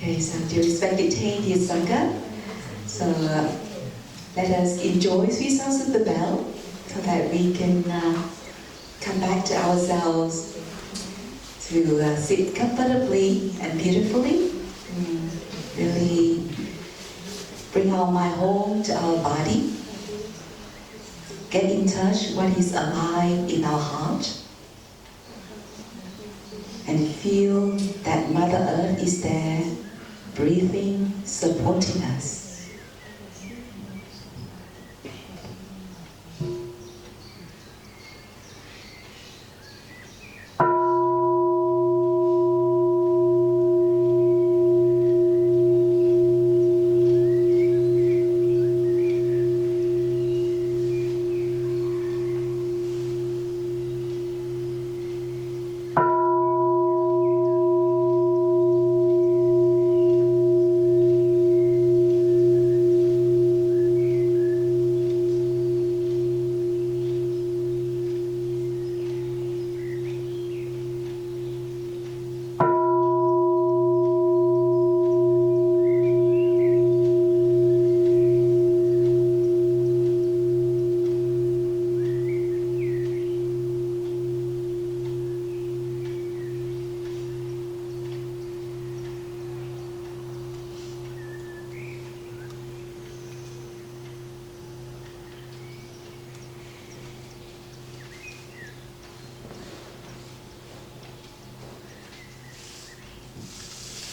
Okay, so dear respected dear Sangha, so let us enjoy sweet sounds of the bell so that we can come back to ourselves, to sit comfortably and beautifully, really bring our mind home to our body, get in touch what is alive in our heart, and feel that Mother Earth is there, breathing, supporting us.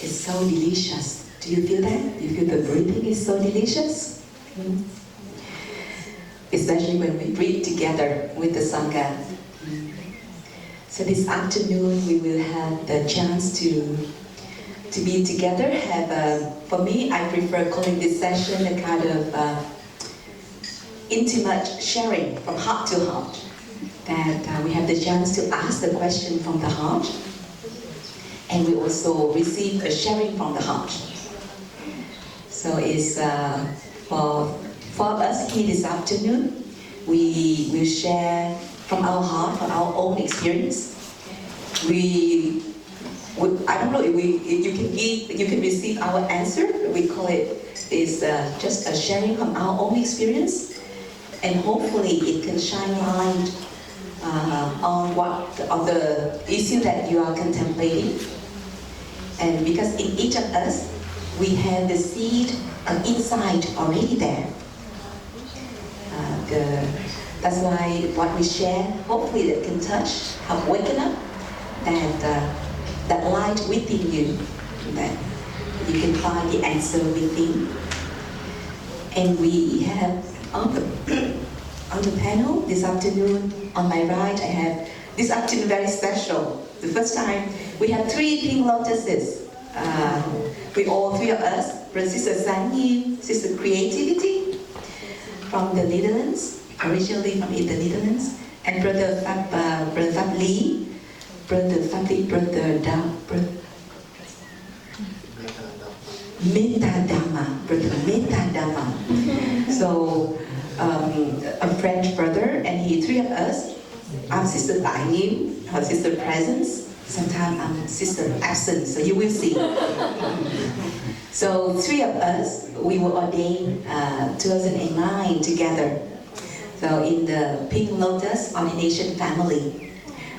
It's so delicious. Do you feel that? Do you feel the breathing is so delicious? Especially when we breathe together with the Sangha. So this afternoon we will have the chance to be together. For me, I prefer calling this session a kind of intimate sharing from heart to heart. That we have the chance to ask the question from the heart. And we also receive a sharing from the heart. So it's for us here this afternoon, we will share from our heart, from our own experience. I don't know if you can receive our answer. We call it is just a sharing from our own experience, and hopefully it can shine light on the issue that you are contemplating. And because in each of us, we have the seed of insight already there. That's why what we share, hopefully that can touch, help waken up that light within you, that you can find the answer within. And we have on the panel this afternoon, on my right, I have this afternoon very special. The first time we have 3 pink lotuses. We all 3 of us, Brother Sister Tai Nghiem, Sister Creativity from the Netherlands, originally from the Netherlands, and Br.Phap Lee, Br.Phap Lee, Metadama. So a French brother, and 3 of us. I'm Sister Tai Nghiem, her Sister Presence. Sometimes I'm Sister Absence, so you will see. So 3 of us, we were ordained 2009 together. So in the Pink Lotus ordination family.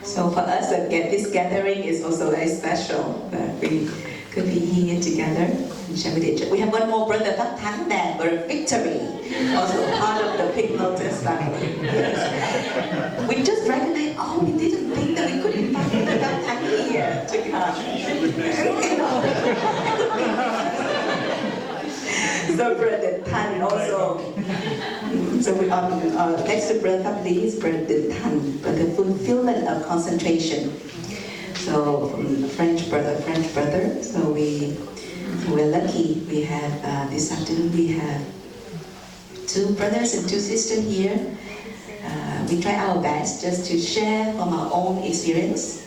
So for us, this gathering is also very special that we could be here together and share with each other. We have one more brother, Thắng Đàn, or Victory, also part of the Pink Lotus family. We just recognize, we didn't think that we could invite Brother Thắng here to come. So Brother Thanh also. So we are next to Br.Phap is Brother Thanh, but the fulfillment of concentration. So from French brother. So we're lucky. We have this afternoon we have 2 brothers and 2 sisters here. We try our best just to share from our own experience.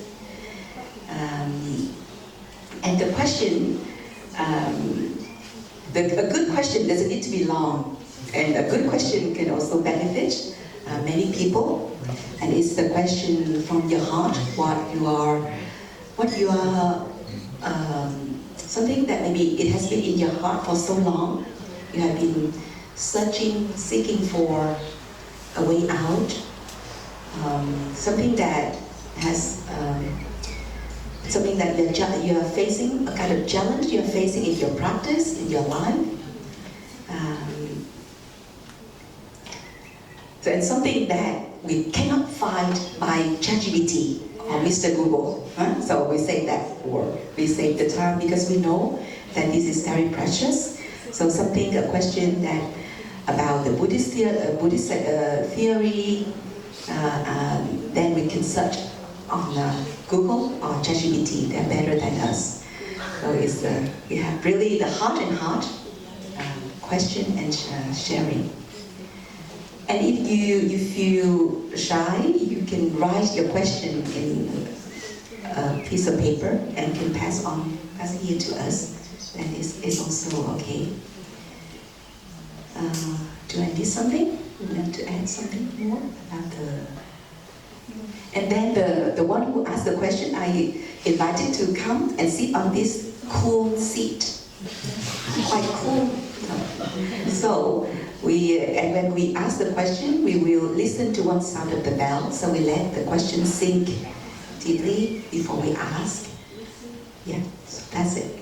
And the question, a good question doesn't need to be long, and a good question can also benefit many people. And it's the question from your heart, what you are something that maybe it has been in your heart for so long. You have been searching, seeking for a way out. Something that has something that you are facing, a kind of challenge you are facing in your practice, in your life. So it's something that we cannot find by ChatGPT or Mr. Google. So we say that word. We save the time because we know that this is very precious. So something, a question that about the Buddhist theory, then we can search on Google or ChatGPT. They're better than us. So it's we have really the heart and heart question and sharing. And if you feel shy, you can write your question in a piece of paper and can pass here to us. That is also okay. Do I miss something? You want to add something more about the... And then the one who asked the question, I invited to come and sit on this cool seat. Quite cool. So and when we ask the question, we will listen to one sound of the bell. So we let the question sink deeply before we ask. Yeah, so that's it.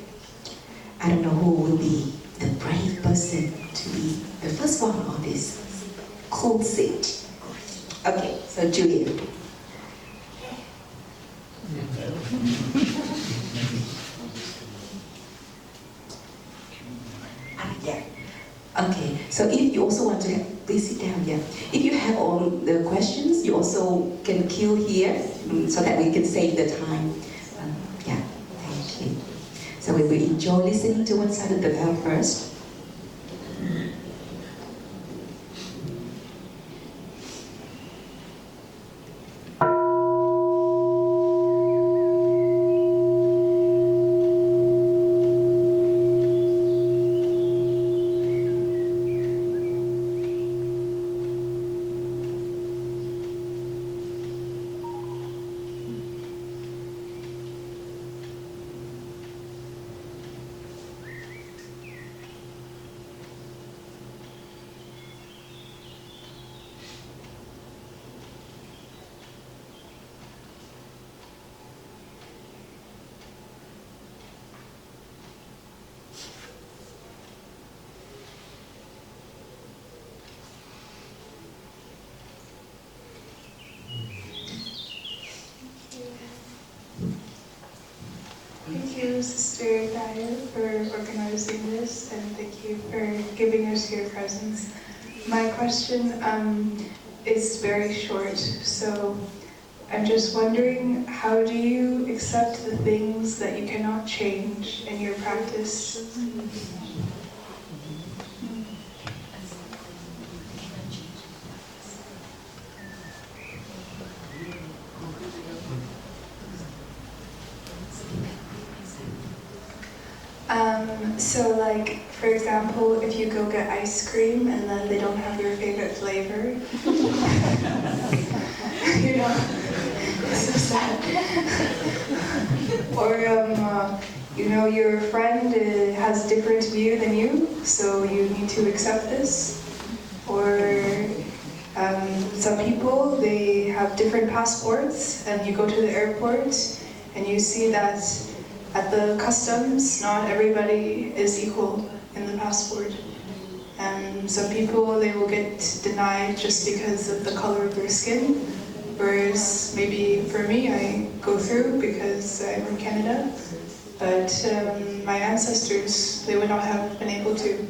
I don't know who will be the brave person to be the first one on this cool seat. Okay, so Julian. Yeah. Okay, so if you also want to, please sit down here. If you have all the questions, you also can queue here so that we can save the time. Yeah, thank you. So we will enjoy listening to one side of the bell first. Thank you, Sister Daya, for organizing this, and thank you for giving us your presence. My question is very short, so I'm just wondering, how do you accept the things that you cannot change in your practice? So like, for example, if you go get ice cream and then they don't have your favorite flavor, you know, it's so sad. Or, you know, your friend has different view than you, so you need to accept this. Or some people, they have different passports, and you go to the airport and you see that at the customs, not everybody is equal in the passport. And some people, they will get denied just because of the color of their skin. Whereas maybe for me, I go through because I'm from Canada. But my ancestors, they would not have been able to.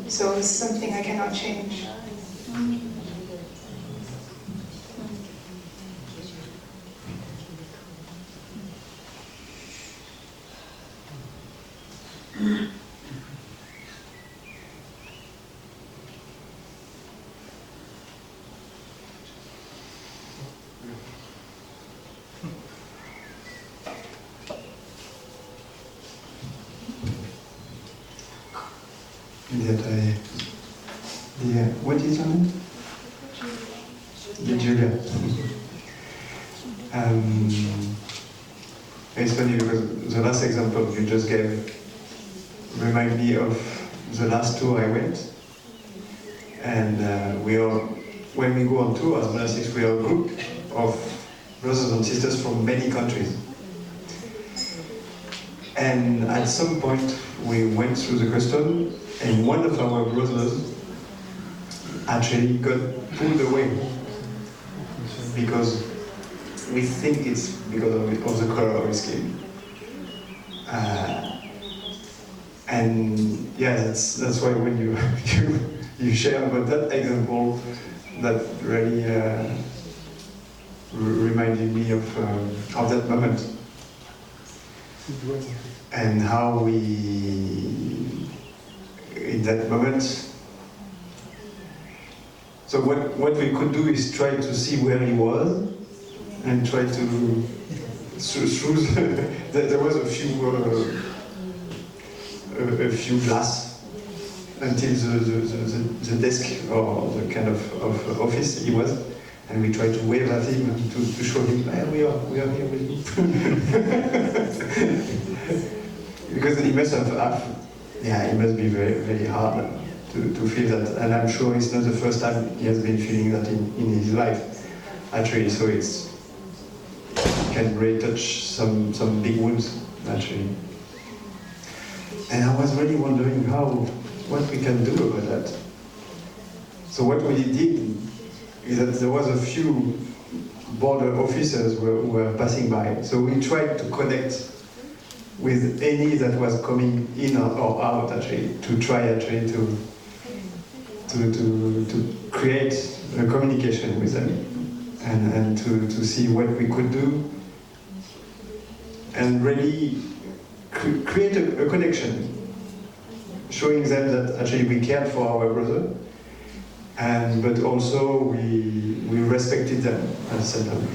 So it's something I cannot change. What is your name? Julia. It's funny because the last example you just gave remind me of the last tour I went. And when we go on tour as monastics, we are a group of brothers and sisters from many countries. And at some point, we went through the custom, and one of our brothers actually got pulled away because we think it's because of the color of his skin. And yeah, that's why when you share about that example, that really reminded me of that moment. And how we, in that moment, so what we could do is try to see where he was, and try to, there was a few glass until the desk or the kind of office he was, and we tried to wave at him to show him, hey, we are here with you. Because he must have, it must be very, very hard to feel that, and I'm sure it's not the first time he has been feeling that in his life, actually. So it can really touch some big wounds, actually. And I was really wondering what we can do about that. So what we did is that there was a few border officers who were passing by. So we tried to connect with any that was coming in or out, actually, to try actually to create a communication with them and to see what we could do and really create a connection, showing them that actually we cared for our brother, but also we respected them at the same time,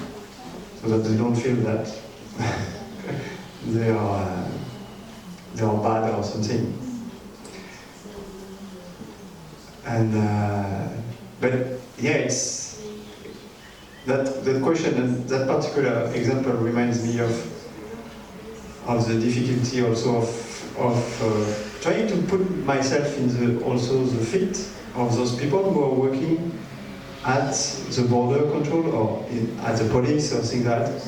so that they don't feel that they are bad or something. And but yeah, it's that question and that particular example reminds me of the difficulty also of trying to put myself in also the feet of those people who are working at the border control or at the police or things like that.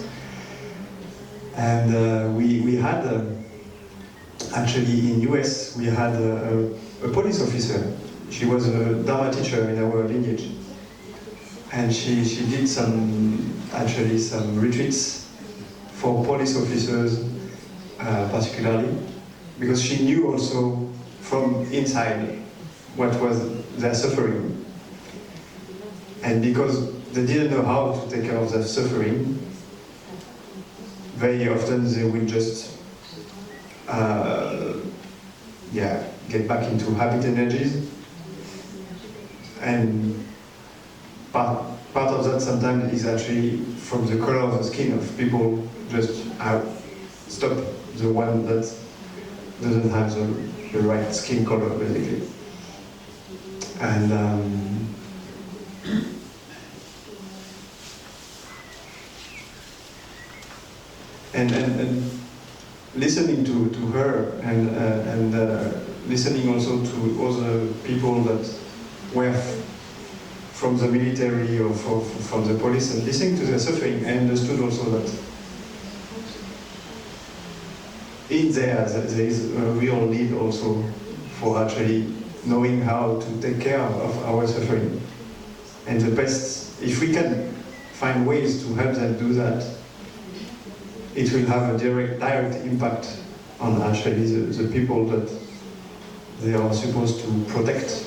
And we had actually in US we had a police officer. She was a Dharma teacher in our lineage, and she did some retreats for police officers. Particularly, because she knew also from inside what was their suffering. And because they didn't know how to take care of their suffering, very often they would just get back into habit energies. And part of that sometimes is actually from the color of the skin of people, just stop the one that doesn't have the right skin color, basically. And listening to her and listening also to other people that were from the military or from the police, and listening to their suffering, I understood also that in there is a real need also for actually knowing how to take care of our suffering. And the best, if we can find ways to help them do that, it will have a direct impact on actually the people that they are supposed to protect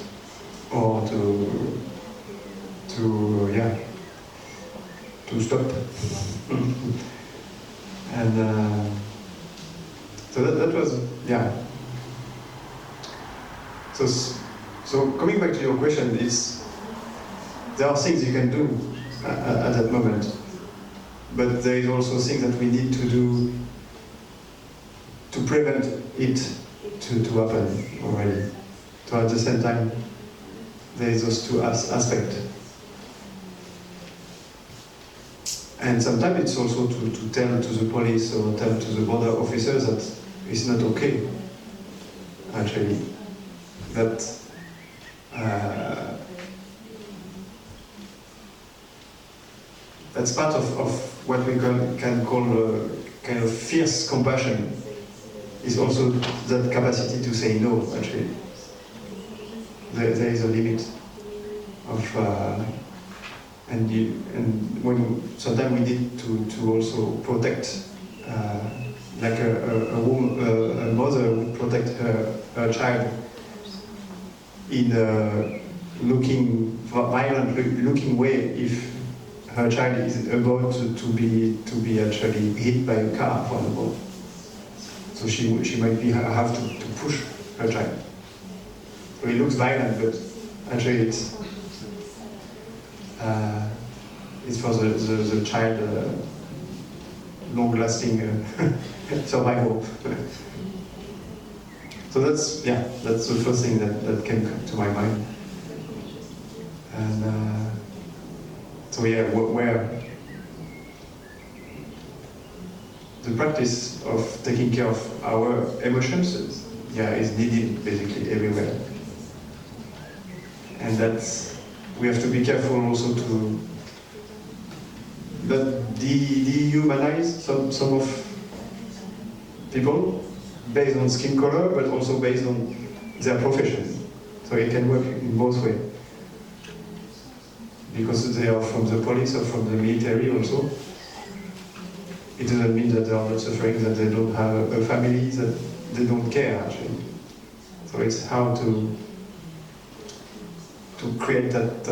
or to stop. And so that was, yeah. So coming back to your question, there are things you can do at that moment, but there is also things that we need to do to prevent it to happen already. So at the same time, there is those two aspects. And sometimes it's also to tell to the police or tell to the border officers that it's not okay. actually, that that's part of what we can call kind of fierce compassion, is also that capacity to say no, actually. There is a limit of, and when sometimes we need to also protect, like a mother would protect her child in a violent looking way if her child is about to be actually hit by a car, for example. So she might have to push her child. So it looks violent, but actually it's for the child long-lasting survival. So that's the first thing that came to my mind. And so yeah, where the practice of taking care of our emotions is needed basically everywhere. And we have to be careful also to not dehumanize some of people based on skin color, but also based on their profession. So it can work in both ways. Because they are from the police or from the military also. It doesn't mean that they are not suffering, that they don't have a family, that they don't care actually. So it's how to create that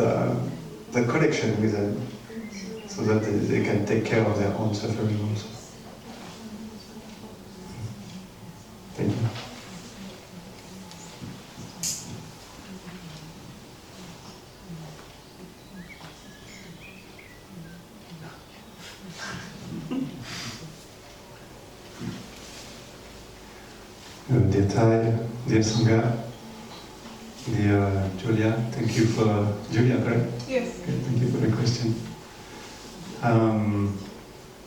connection with them, so that they can take care of their own suffering also. Thank you. Dear Tai, dear Sangha, dear Julia, thank you for Julia, right? Yes. Okay, thank you for the question.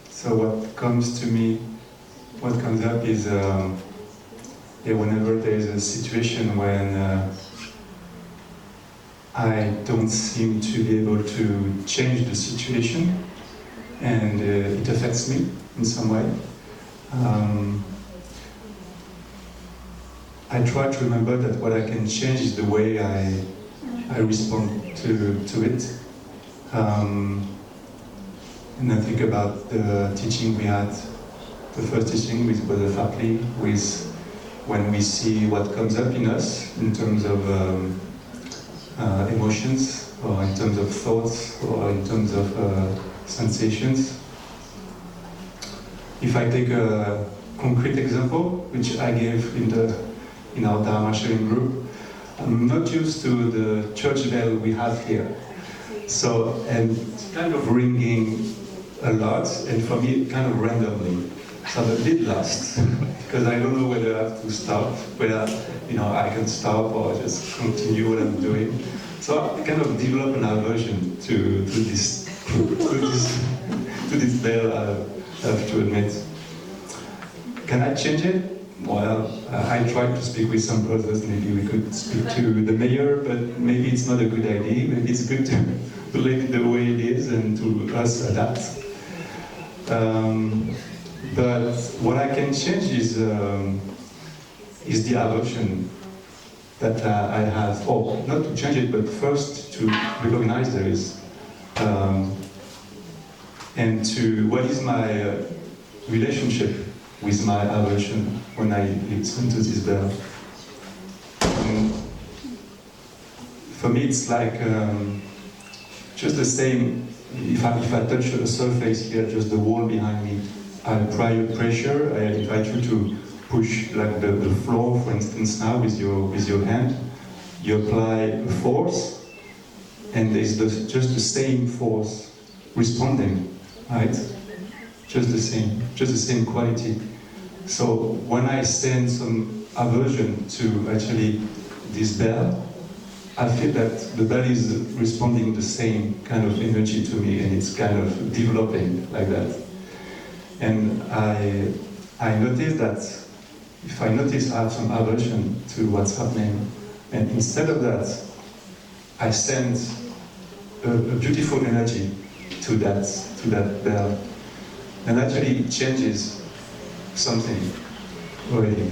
So what comes up is whenever there is a situation when I don't seem to be able to change the situation, and it affects me in some way. I try to remember that what I can change is the way I respond to it. And I think about the teaching we had, the first teaching with Br..Phap, with when we see what comes up in us in terms of emotions, or in terms of thoughts, or in terms of sensations. If I take a concrete example, which I gave in our Dharma sharing group, I'm not used to the church bell we have here. So, and it's kind of ringing a lot, and for me, kind of randomly. So I'm a bit lost, because I don't know whether I have to stop, whether I can stop or just continue what I'm doing. So I kind of develop an aversion to this bell, I have to admit. Can I change it? Well, I tried to speak with some brothers. Maybe we could speak to the mayor, but maybe it's not a good idea. Maybe it's good to leave it the way it is and to us adapt. But what I can change is the aversion that I have. Or not to change it, but first to recognize there is, and to what is my relationship with my aversion when I listen to this bell. For me, it's like just the same. If I touch a surface here, just the wall behind me, I apply pressure. I invite you to push, like the floor, for instance, now with your hand. You apply force, and there's just the same force responding, right? Just the same quality. So when I send some aversion to actually this bell, I feel that the bell is responding the same kind of energy to me, and it's kind of developing like that. And I noticed that if I notice I have some aversion to what's happening, and instead of that, I send a beautiful energy to that bell, and actually it changes something already.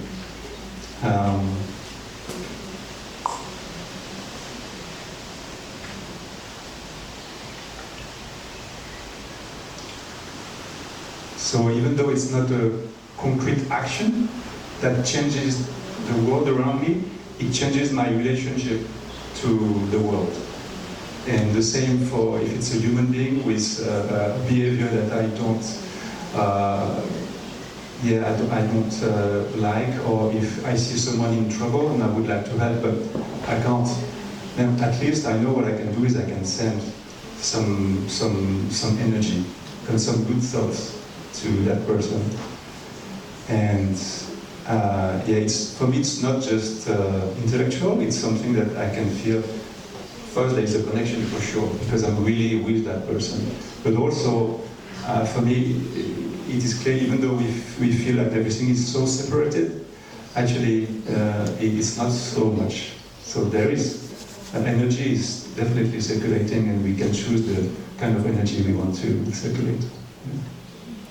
So even though it's not a concrete action that changes the world around me, it changes my relationship to the world. And the same for if it's a human being with behavior that I don't like, or if I see someone in trouble and I would like to help but I can't, then at least I know what I can do is I can send some energy and some good thoughts to that person. And for me it's not just intellectual, it's something that I can feel. First, there is a connection for sure, because I'm really with that person. But also, for me, it is clear, even though we feel like everything is so separated, actually, it's not so much. So there is, energy is definitely circulating, and we can choose the kind of energy we want to circulate. Yeah.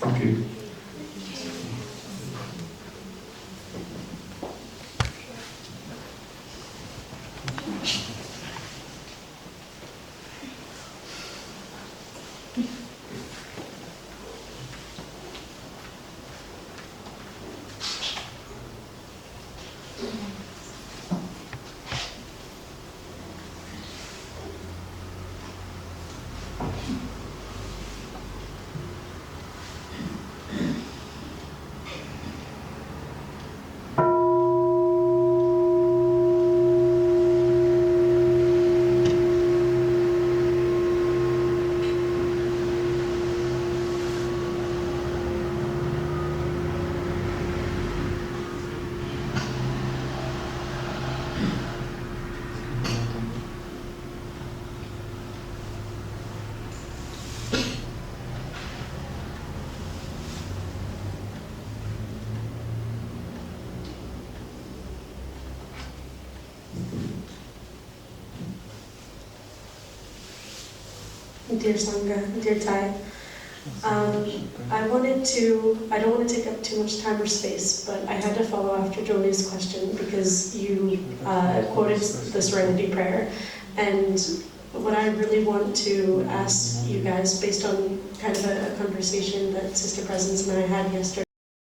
Thank you. Dear Sangha, dear Tai, I don't want to take up too much time or space, but I had to follow after Jolie's question because you quoted the Serenity Prayer, and what I really want to ask you guys, based on kind of a conversation that Sister Presence and I had yesterday,